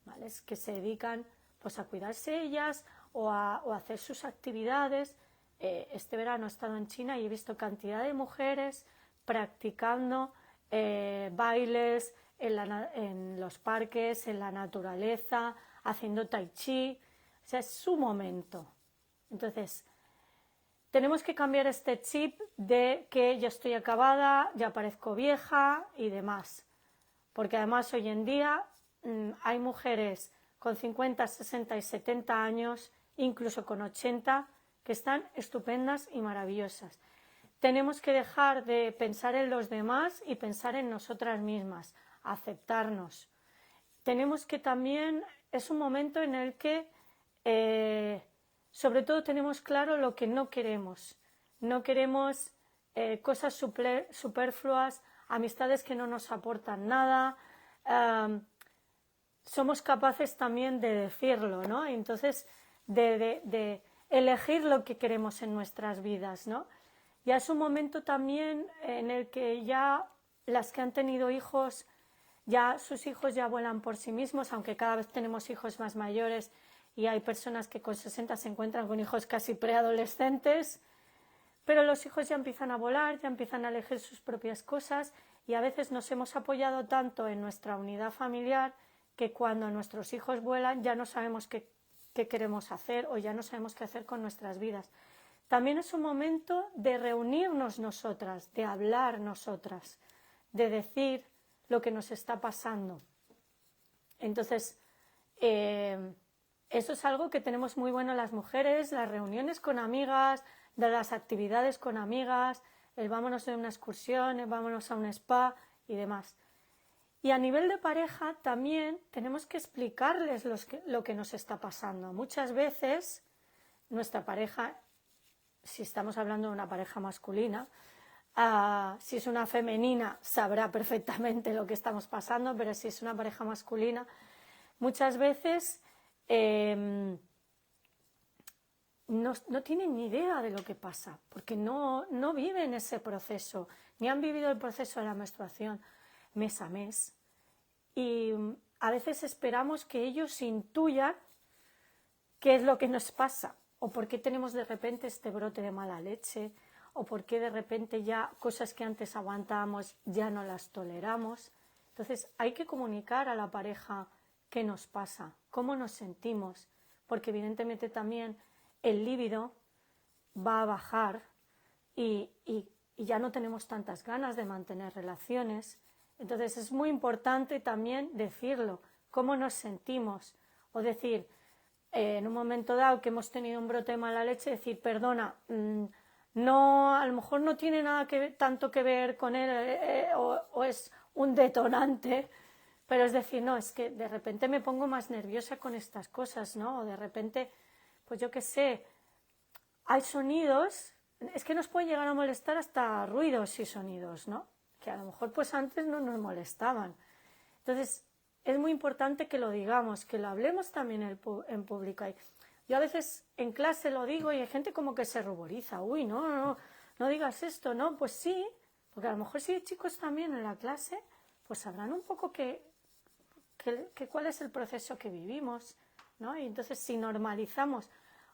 ¿vale? Es que se dedican pues a cuidarse ellas o a hacer sus actividades. Este verano he estado en China y he visto cantidad de mujeres practicando bailes en los parques, en la naturaleza, haciendo tai chi. O sea, es su momento. Entonces, tenemos que cambiar este chip de que yo estoy acabada, ya parezco vieja y demás. Porque además hoy en día hay mujeres con 50, 60 y 70 años, incluso con 80, que están estupendas y maravillosas. Tenemos que dejar de pensar en los demás y pensar en nosotras mismas, aceptarnos. Tenemos que también, es un momento en el que sobre todo tenemos claro lo que no queremos. No queremos cosas superfluas, amistades que no nos aportan nada. Somos capaces también de decirlo, ¿no? Entonces, de elegir lo que queremos en nuestras vidas, ¿no? Ya es un momento también en el que ya las que han tenido hijos, ya sus hijos ya vuelan por sí mismos, aunque cada vez tenemos hijos más mayores y hay personas que con 60 se encuentran con hijos casi preadolescentes, pero los hijos ya empiezan a volar, ya empiezan a elegir sus propias cosas y a veces nos hemos apoyado tanto en nuestra unidad familiar que cuando nuestros hijos vuelan ya no sabemos qué queremos hacer o ya no sabemos qué hacer con nuestras vidas. También es un momento de reunirnos nosotras, de hablar nosotras, de decir lo que nos está pasando. Entonces, eso es algo que tenemos muy bueno las mujeres, las reuniones con amigas, de las actividades con amigas, el vámonos a una excursión, el vámonos a un spa y demás. Y a nivel de pareja también tenemos que explicarles lo que nos está pasando. Muchas veces nuestra pareja, si estamos hablando de una pareja masculina, si es una femenina sabrá perfectamente lo que estamos pasando, pero si es una pareja masculina, muchas veces no tienen ni idea de lo que pasa, porque no viven ese proceso, ni han vivido el proceso de la menstruación mes a mes. Y a veces esperamos que ellos intuyan qué es lo que nos pasa, o por qué tenemos de repente este brote de mala leche, o por qué de repente ya cosas que antes aguantábamos ya no las toleramos. Entonces hay que comunicar a la pareja qué nos pasa, cómo nos sentimos, porque evidentemente también el líbido va a bajar y ya no tenemos tantas ganas de mantener relaciones. Entonces es muy importante también decirlo, cómo nos sentimos, o decir, en un momento dado que hemos tenido un brote de mala leche, decir, perdona, no, a lo mejor no tiene nada tanto que ver con él o es un detonante, pero es decir, no, es que de repente me pongo más nerviosa con estas cosas, ¿no? O de repente, pues yo qué sé, hay sonidos, es que nos pueden llegar a molestar hasta ruidos y sonidos, ¿no? Que a lo mejor pues antes no nos molestaban. Entonces es muy importante que lo digamos, que lo hablemos también en público. Yo a veces en clase lo digo y hay gente como que se ruboriza, uy, no digas esto, ¿no? Pues sí, porque a lo mejor si hay chicos también en la clase, pues sabrán un poco cuál es el proceso que vivimos, ¿no? Y entonces si normalizamos,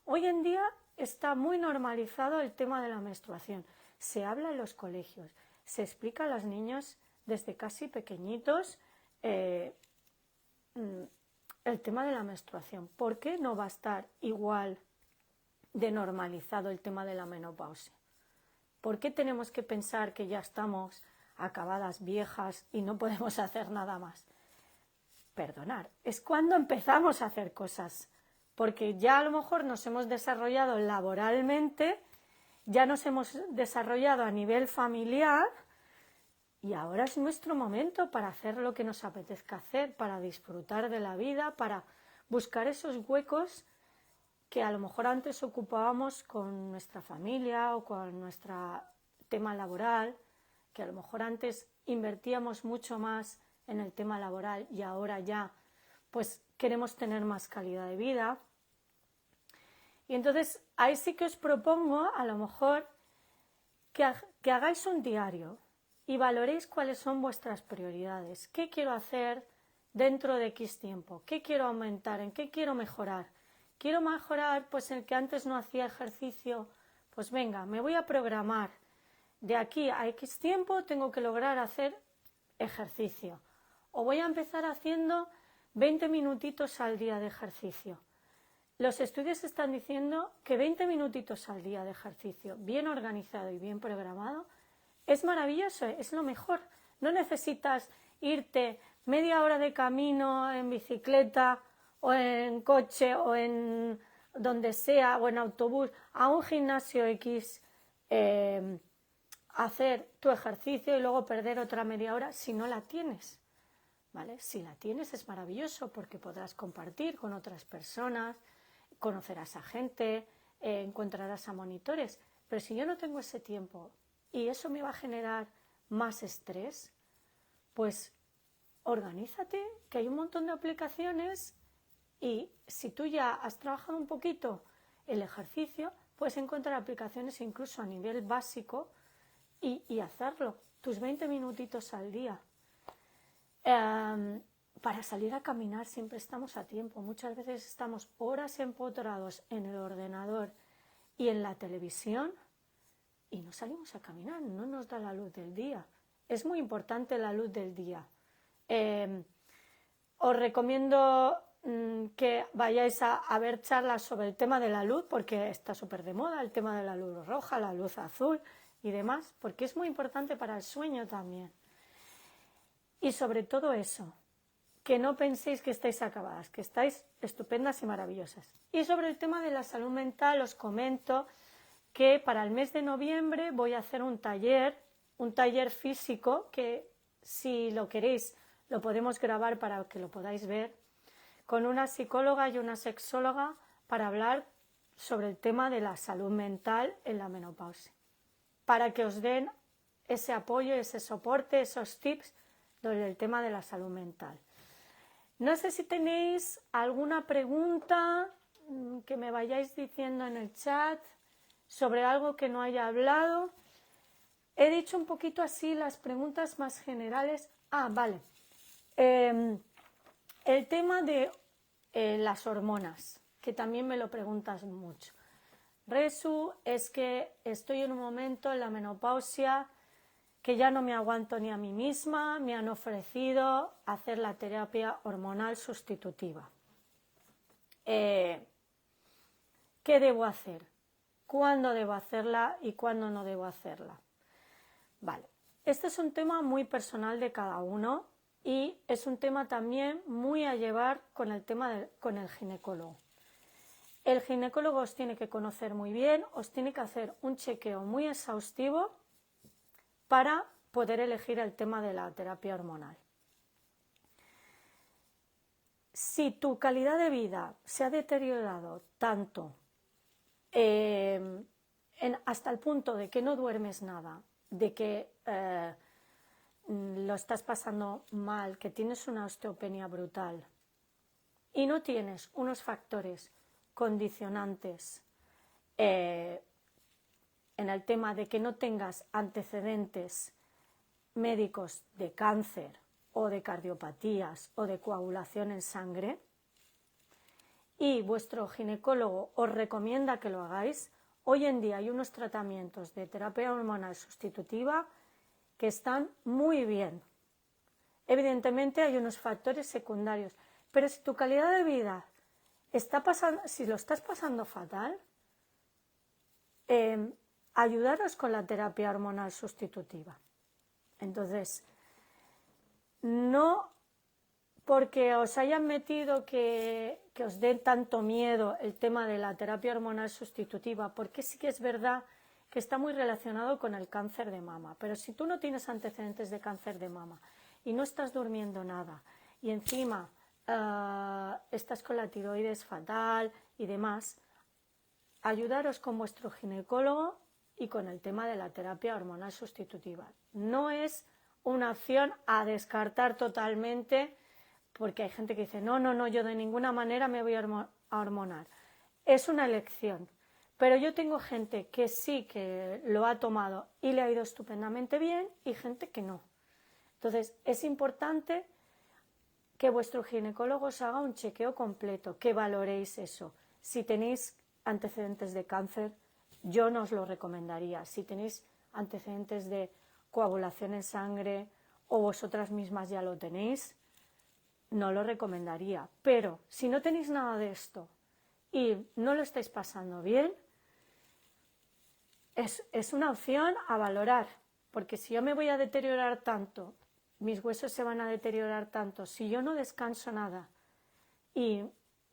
hoy en día está muy normalizado el tema de la menstruación, se habla en los colegios, se explica a los niños desde casi pequeñitos el tema de la menstruación. ¿Por qué no va a estar igual de normalizado el tema de la menopausia? ¿Por qué tenemos que pensar que ya estamos acabadas, viejas y no podemos hacer nada más? Perdonar, es cuando empezamos a hacer cosas, porque ya a lo mejor nos hemos desarrollado laboralmente, ya nos hemos desarrollado a nivel familiar y ahora es nuestro momento para hacer lo que nos apetezca hacer, para disfrutar de la vida, para buscar esos huecos que a lo mejor antes ocupábamos con nuestra familia o con nuestro tema laboral, que a lo mejor antes invertíamos mucho más en el tema laboral y ahora ya pues queremos tener más calidad de vida. Y entonces ahí sí que os propongo a lo mejor que hagáis un diario y valoréis cuáles son vuestras prioridades. ¿Qué quiero hacer dentro de X tiempo? ¿Qué quiero aumentar? ¿En qué quiero mejorar? ¿Quiero mejorar pues en que antes no hacía ejercicio? Pues venga, me voy a programar. De aquí a X tiempo tengo que lograr hacer ejercicio. O voy a empezar haciendo 20 minutitos al día de ejercicio. Los estudios están diciendo que 20 minutitos al día de ejercicio, bien organizado y bien programado, es maravilloso, es lo mejor. No necesitas irte media hora de camino en bicicleta o en coche o en donde sea o en autobús a un gimnasio X, hacer tu ejercicio y luego perder otra media hora si no la tienes, ¿vale? Si la tienes es maravilloso porque podrás compartir con otras personas, conocerás a gente, encontrarás a monitores, pero si yo no tengo ese tiempo y eso me va a generar más estrés, pues organízate, que hay un montón de aplicaciones y si tú ya has trabajado un poquito el ejercicio, puedes encontrar aplicaciones incluso a nivel básico y hacerlo, tus 20 minutitos al día. Para salir a caminar siempre estamos a tiempo, muchas veces estamos horas empotrados en el ordenador y en la televisión y no salimos a caminar, no nos da la luz del día. Es muy importante la luz del día. Os recomiendo que vayáis a ver charlas sobre el tema de la luz, porque está súper de moda el tema de la luz roja, la luz azul y demás, porque es muy importante para el sueño también. Y sobre todo eso, que no penséis que estáis acabadas, que estáis estupendas y maravillosas. Y sobre el tema de la salud mental os comento que para el mes de noviembre voy a hacer un taller físico que si lo queréis lo podemos grabar para que lo podáis ver, con una psicóloga y una sexóloga para hablar sobre el tema de la salud mental en la menopausia, para que os den ese apoyo, ese soporte, esos tips sobre el tema de la salud mental. No sé si tenéis alguna pregunta que me vayáis diciendo en el chat sobre algo que no haya hablado. He dicho un poquito así las preguntas más generales. Vale. El tema de las hormonas, que también me lo preguntas mucho. Resu, es que estoy en un momento en la menopausia que ya no me aguanto ni a mí misma, me han ofrecido hacer la terapia hormonal sustitutiva. ¿Qué debo hacer? ¿Cuándo debo hacerla y cuándo no debo hacerla? Vale, este es un tema muy personal de cada uno y es un tema también muy a llevar con el tema con el ginecólogo. El ginecólogo os tiene que conocer muy bien, os tiene que hacer un chequeo muy exhaustivo para poder elegir el tema de la terapia hormonal. Si tu calidad de vida se ha deteriorado tanto hasta el punto de que no duermes nada, de que lo estás pasando mal, que tienes una osteopenia brutal y no tienes unos factores condicionantes en el tema de que no tengas antecedentes médicos de cáncer o de cardiopatías o de coagulación en sangre y vuestro ginecólogo os recomienda que lo hagáis, hoy en día hay unos tratamientos de terapia hormonal sustitutiva que están muy bien. Evidentemente hay unos factores secundarios, pero si tu calidad de vida si lo estás pasando fatal, ayudaros con la terapia hormonal sustitutiva. Entonces, no porque os hayan metido que os dé tanto miedo el tema de la terapia hormonal sustitutiva, porque sí que es verdad que está muy relacionado con el cáncer de mama, pero si tú no tienes antecedentes de cáncer de mama y no estás durmiendo nada y encima estás con la tiroides fatal y demás, ayudaros con vuestro ginecólogo y con el tema de la terapia hormonal sustitutiva. No es una opción a descartar totalmente, porque hay gente que dice, no, yo de ninguna manera me voy a hormonar. Es una elección, pero yo tengo gente que sí que lo ha tomado y le ha ido estupendamente bien y gente que no. Entonces, es importante que vuestro ginecólogo os haga un chequeo completo, que valoréis eso. Si tenéis antecedentes de cáncer, yo no os lo recomendaría. Si tenéis antecedentes de coagulación en sangre o vosotras mismas ya lo tenéis, no lo recomendaría. Pero si no tenéis nada de esto y no lo estáis pasando bien, es una opción a valorar, porque si yo me voy a deteriorar tanto, mis huesos se van a deteriorar tanto, si yo no descanso nada y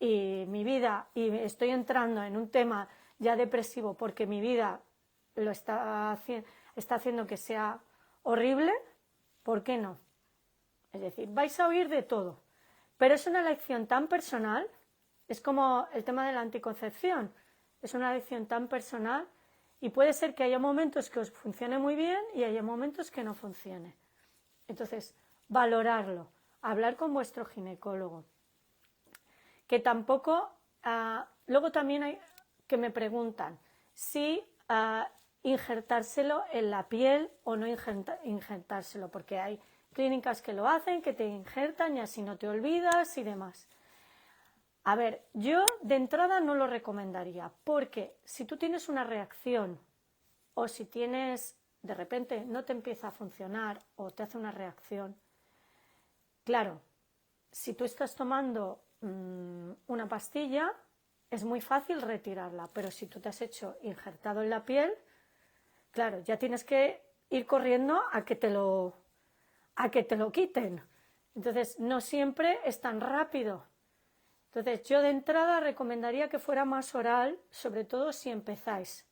y mi vida, y estoy entrando en un tema ya depresivo porque mi vida lo está haciendo que sea horrible, ¿por qué no? Es decir, vais a oír de todo, pero es una lección tan personal, es como el tema de la anticoncepción, es una lección tan personal y puede ser que haya momentos que os funcione muy bien y haya momentos que no funcione. Entonces, valorarlo, hablar con vuestro ginecólogo. Que tampoco, luego también hay que me preguntan si injertárselo en la piel o no injertárselo, porque hay clínicas que lo hacen, que te injertan y así no te olvidas y demás. A ver, yo de entrada no lo recomendaría, porque si tú tienes una reacción o si tienes, de repente no te empieza a funcionar o te hace una reacción, claro, si tú estás tomando una pastilla, es muy fácil retirarla, pero si tú te has hecho injertado en la piel, claro, ya tienes que ir corriendo a que te lo quiten. Entonces, no siempre es tan rápido. Entonces, yo de entrada recomendaría que fuera más oral, sobre todo si empezáis.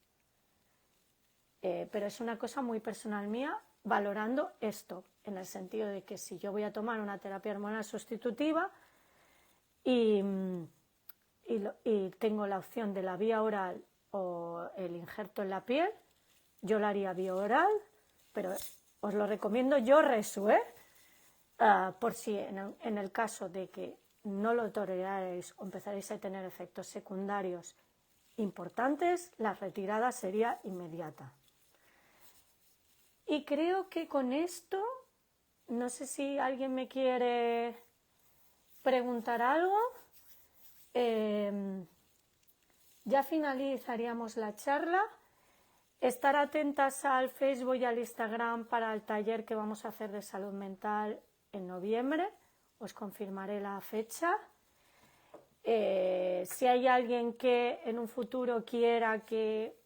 Pero es una cosa muy personal mía, valorando esto, en el sentido de que si yo voy a tomar una terapia hormonal sustitutiva y tengo la opción de la vía oral o el injerto en la piel, yo la haría vía oral, pero os lo recomiendo yo resu, por si en el caso de que no lo toleraréis o empezaréis a tener efectos secundarios importantes, la retirada sería inmediata. Y creo que con esto, no sé si alguien me quiere preguntar algo. Ya finalizaríamos la charla. Estar atentas al Facebook y al Instagram para el taller que vamos a hacer de salud mental en noviembre. Os confirmaré la fecha. Si hay alguien que en un futuro quiera que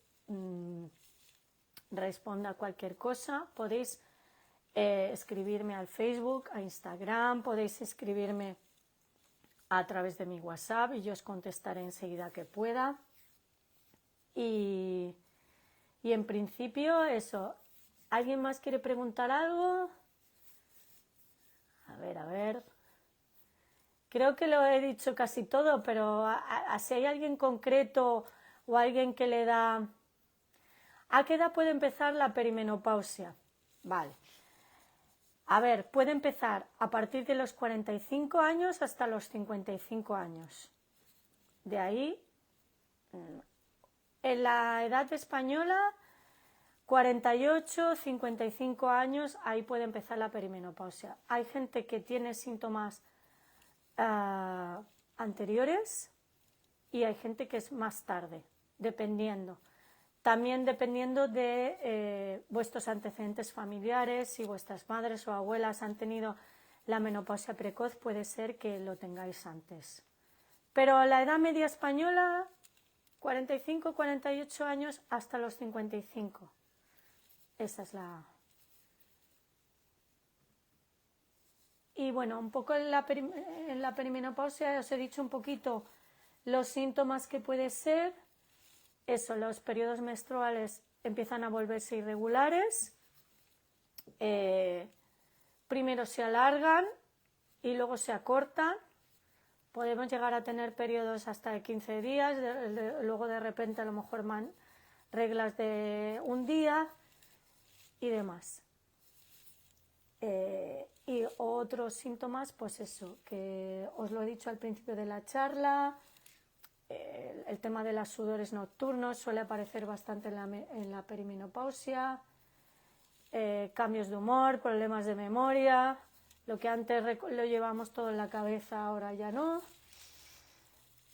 responda a cualquier cosa, podéis escribirme al Facebook, a Instagram, podéis escribirme a través de mi WhatsApp y yo os contestaré enseguida que pueda. Y en principio eso. ¿Alguien más quiere preguntar algo? A ver. Creo que lo he dicho casi todo, pero si hay alguien concreto o alguien que le da... ¿A qué edad puede empezar la perimenopausia? Vale. A ver, puede empezar a partir de los 45 años hasta los 55 años. De ahí, en la edad española, 48, 55 años, ahí puede empezar la perimenopausia. Hay gente que tiene síntomas anteriores y hay gente que es más tarde, dependiendo. También dependiendo de vuestros antecedentes familiares, si vuestras madres o abuelas han tenido la menopausia precoz, puede ser que lo tengáis antes. Pero la edad media española, 45, 48 años hasta los 55. Esa es la... Y bueno, un poco en la perimenopausia os he dicho un poquito los síntomas que puede ser. Eso, los periodos menstruales empiezan a volverse irregulares. Primero se alargan y luego se acortan. Podemos llegar a tener periodos hasta de 15 días, luego de repente a lo mejor reglas de un día y demás. Y otros síntomas, pues eso, que os lo he dicho al principio de la charla, el tema de los sudores nocturnos suele aparecer bastante en la perimenopausia, cambios de humor, problemas de memoria, lo que antes lo llevamos todo en la cabeza, ahora ya no,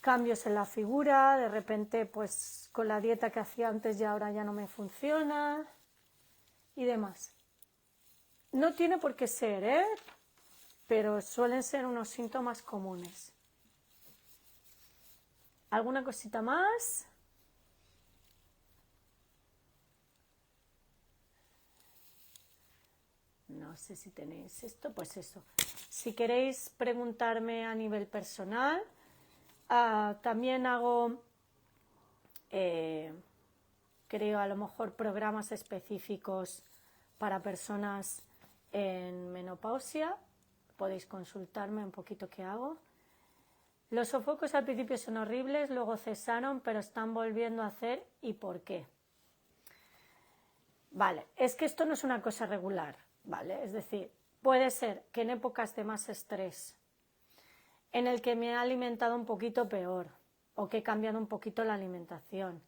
cambios en la figura, de repente pues con la dieta que hacía antes ya ahora ya no me funciona y demás. No tiene por qué ser, pero suelen ser unos síntomas comunes. ¿Alguna cosita más? No sé si tenéis esto, pues eso. Si queréis preguntarme a nivel personal, También hago, creo, a lo mejor programas específicos para personas en menopausia. Podéis consultarme un poquito qué hago. Los sofocos al principio son horribles, luego cesaron, pero están volviendo a hacer. ¿Y por qué? Vale, es que esto no es una cosa regular, ¿vale? Es decir, puede ser que en épocas de más estrés, en el que me he alimentado un poquito peor, o que he cambiado un poquito la alimentación,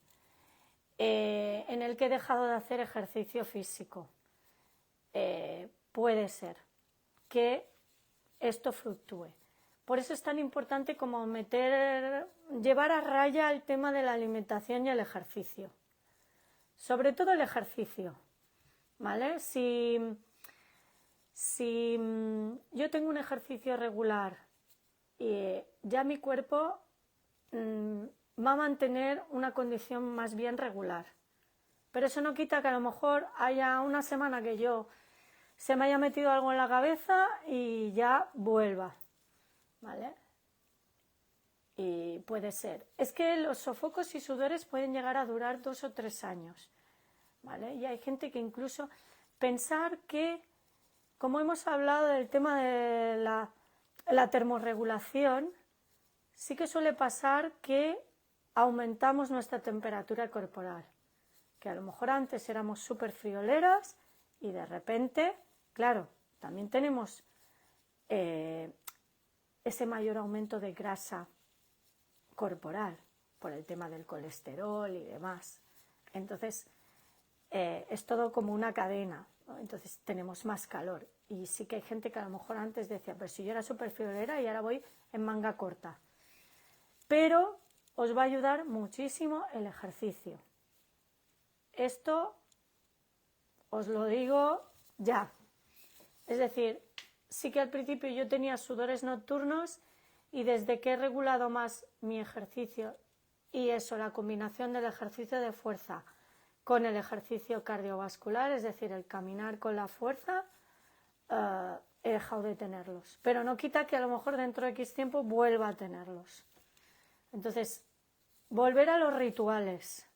en el que he dejado de hacer ejercicio físico, puede ser que esto fluctúe. Por eso es tan importante como llevar a raya el tema de la alimentación y el ejercicio. Sobre todo el ejercicio, ¿vale? Si yo tengo un ejercicio regular y ya mi cuerpo va a mantener una condición más bien regular. Pero eso no quita que a lo mejor haya una semana que yo se me haya metido algo en la cabeza y ya vuelva, ¿vale? Y puede ser. Es que los sofocos y sudores pueden llegar a durar 2 o 3 años, ¿vale? Y hay gente que incluso pensar que, como hemos hablado del tema de la termorregulación, sí que suele pasar que aumentamos nuestra temperatura corporal, que a lo mejor antes éramos súper frioleras y de repente, claro, también tenemos ese mayor aumento de grasa corporal por el tema del colesterol y demás. Entonces, es todo como una cadena, ¿no? Entonces tenemos más calor. Y sí que hay gente que a lo mejor antes decía, pero si yo era súper friolera y ahora voy en manga corta. Pero os va a ayudar muchísimo el ejercicio. Esto os lo digo ya. Es decir, sí que al principio yo tenía sudores nocturnos y desde que he regulado más mi ejercicio y eso, la combinación del ejercicio de fuerza con el ejercicio cardiovascular, es decir, el caminar con la fuerza, he dejado de tenerlos. Pero no quita que a lo mejor dentro de X tiempo vuelva a tenerlos. Entonces, volver a los rituales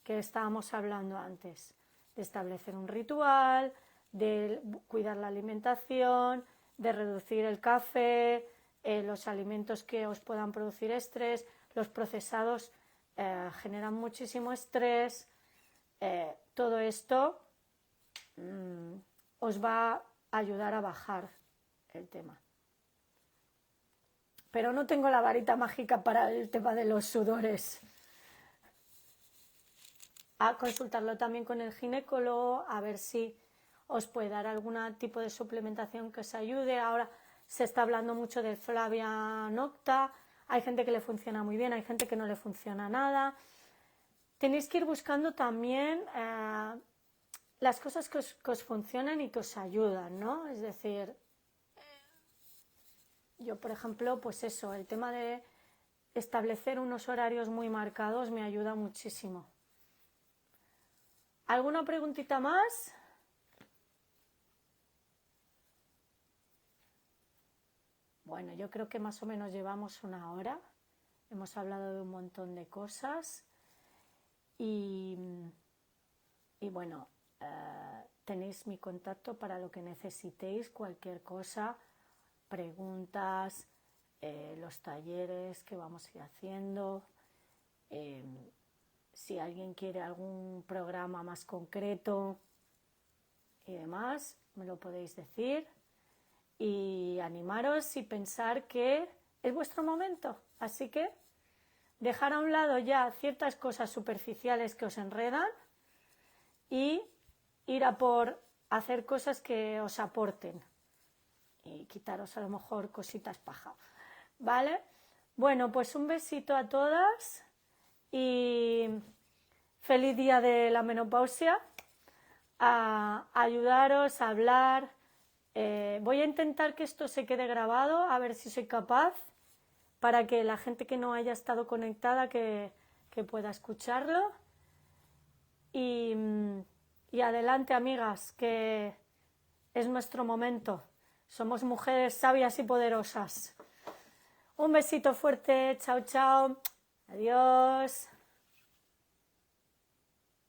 que estábamos hablando antes, de establecer un ritual, de cuidar la alimentación, de reducir el café, los alimentos que os puedan producir estrés, los procesados generan muchísimo estrés, todo esto os va a ayudar a bajar el tema. Pero no tengo la varita mágica para el tema de los sudores. A consultarlo también con el ginecólogo, a ver si os puede dar algún tipo de suplementación que os ayude. Ahora se está hablando mucho del Flavia Nocta, hay gente que le funciona muy bien, hay gente que no le funciona nada. Tenéis que ir buscando también las cosas que os funcionan y que os ayudan, ¿no? Es decir, yo, por ejemplo, pues eso, el tema de establecer unos horarios muy marcados me ayuda muchísimo. ¿Alguna preguntita más? Bueno, yo creo que más o menos llevamos una hora. Hemos hablado de un montón de cosas. Y bueno, tenéis mi contacto para lo que necesitéis, cualquier cosa, preguntas, los talleres que vamos a ir haciendo. Si alguien quiere algún programa más concreto y demás, me lo podéis decir. Y animaros y pensar que es vuestro momento. Así que dejar a un lado ya ciertas cosas superficiales que os enredan y ir a por hacer cosas que os aporten y quitaros a lo mejor cositas paja, ¿vale? Bueno, pues un besito a todas y feliz día de la menopausia. A ayudaros a hablar. Voy a intentar que esto se quede grabado, a ver si soy capaz, para que la gente que no haya estado conectada que pueda escucharlo. Y adelante, amigas, que es nuestro momento. Somos mujeres sabias y poderosas. Un besito fuerte, chao, chao, adiós.